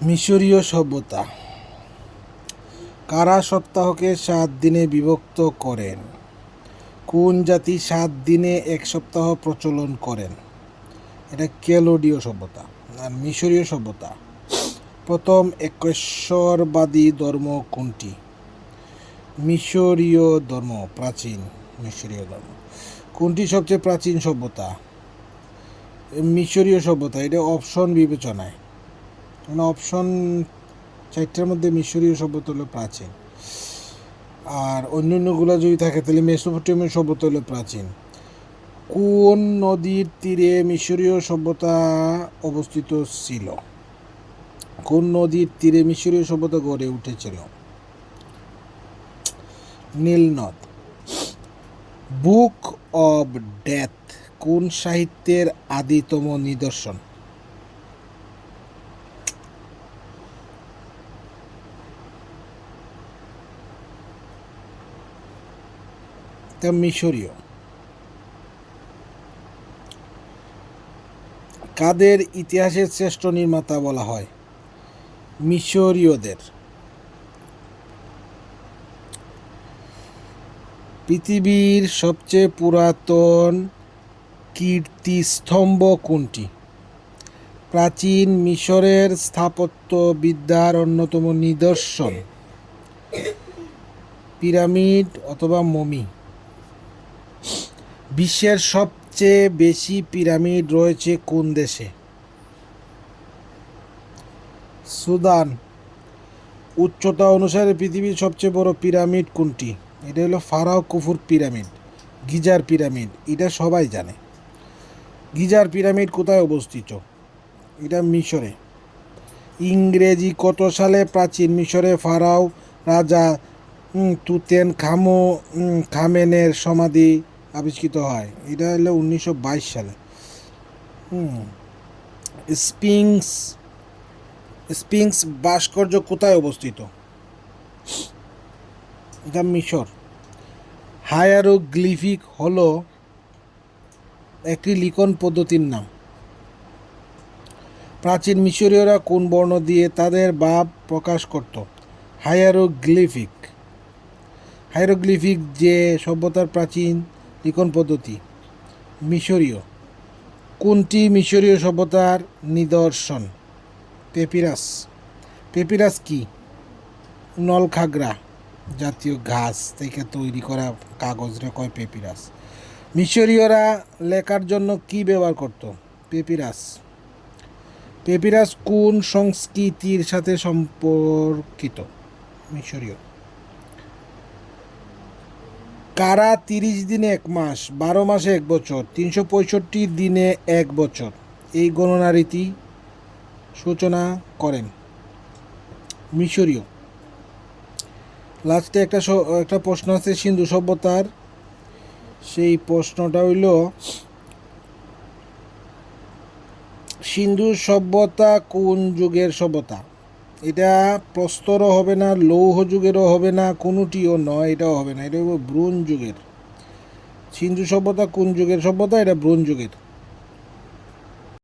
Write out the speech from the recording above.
মিশরীয় সভ্যতা। কারা সপ্তাহকে 7 দিনে বিভক্ত করেন? কোন জাতি 7 দিনে এক সপ্তাহ প্রচলন করেন? এটা কেলোডীয় সভ্যতা। আর মিশরীয় সভ্যতা, প্রথম একেশ্বরবাদী ধর্ম কোনটি? মিশরীয় ধর্ম, প্রাচীন মিশরীয় ধর্ম। কোনটি সবচেয়ে প্রাচীন সভ্যতা? মিশরীয় সভ্যতা। এটা অপশন বিবেচনায়, মানে অপশন 4টার মধ্যে মিশরীয় সভ্যতা হলো প্রাচীন, আর অন্যান্যগুলো যদি থাকে তাহলে মেসোপটেমীয় সভ্যতা হলো প্রাচীন। কোন নদীর তীরে মিশরীয় সভ্যতা অবস্থিত ছিল? কোন নদীর তীরে মিশরীয় সভ্যতা গড়ে উঠেছিল? নীল নদ। বুক অব ডেথ কোন সাহিত্যের আদিতম নিদর্শন? তা মিশরীয়। কাদের ইতিহাসের শ্রেষ্ঠ নির্মাতা বলা হয়? মিশরীয়দের। পৃথিবীর সবচেয়ে পুরাতন কীর্তিস্তম্ভ কোনটি? প্রাচীন মিশরের স্থাপত্যবিদ্যার অন্যতম নিদর্শন পিরামিড অথবা মমি। বিশ্বের সবচেয়ে বেশি পিরামিড রয়েছে কোন দেশে? সুদান। উচ্চতা অনুসারে পৃথিবীর সবচেয়ে বড় পিরামিড কোনটি? এটা হলো ফারাও কুফুর পিরামিড, গিজার পিরামিড। এটা সবাই জানে। গিজার পিরামিড কোথায় অবস্থিত? এটা মিশরে। ইংরেজি কত সালে প্রাচীন মিশরে ফারাও রাজা তুতেন খামেনের সমাধি আবিষ্কৃত হয়? এটা হলো 1922 সালে। স্পিংস ভাস্কর্য কোথায় অবস্থিত? এটা মিশর। হায়ারোগ্লিফিক হলো একটি লিখন পদ্ধতির নাম। প্রাচীন মিশরীয়রা কোন বর্ণ দিয়ে তাদের ভাব প্রকাশ করত? হায়ারোগ্লিফিক। হায়ারোগ্লিফিক যে সভ্যতার প্রাচীন লিখন পদ্ধতি মিশরীয়। কোনটি মিশরীয় সভ্যতার নিদর্শন? পেপিরাস। পেপিরাস কি? নলখাগড়া জাতীয় ঘাস থেকে তৈরি করা কাগজরে কয় পেপিরাস। মিশরীয়রা লেখার জন্য কি ব্যবহার করত? পেপিরাস। পেপিরাস কোন সংস্কৃতির সাথে সম্পর্কিত? মিশরীয়। কারা 30 দিনে 1 মাস, 12 মাসে 1 বছর, 365 দিনে 1 বছর এই গণনা রীতি সূচনা করেন? মিশরীয়। লাস্টে একটা প্রশ্ন আছে সিন্ধু সভ্যতার। সেই প্রশ্নটা হইল, সিন্ধু সভ্যতা কোন যুগের সভ্যতা? এটা প্রস্তরও হবে না, লৌহ যুগেরও হবে না, কোনোটিও নয়, এটাও হবে না। এটা ব্রোঞ্জ যুগের। সিন্ধু সভ্যতা কোন যুগের সভ্যতা? এটা ব্রোঞ্জ যুগের।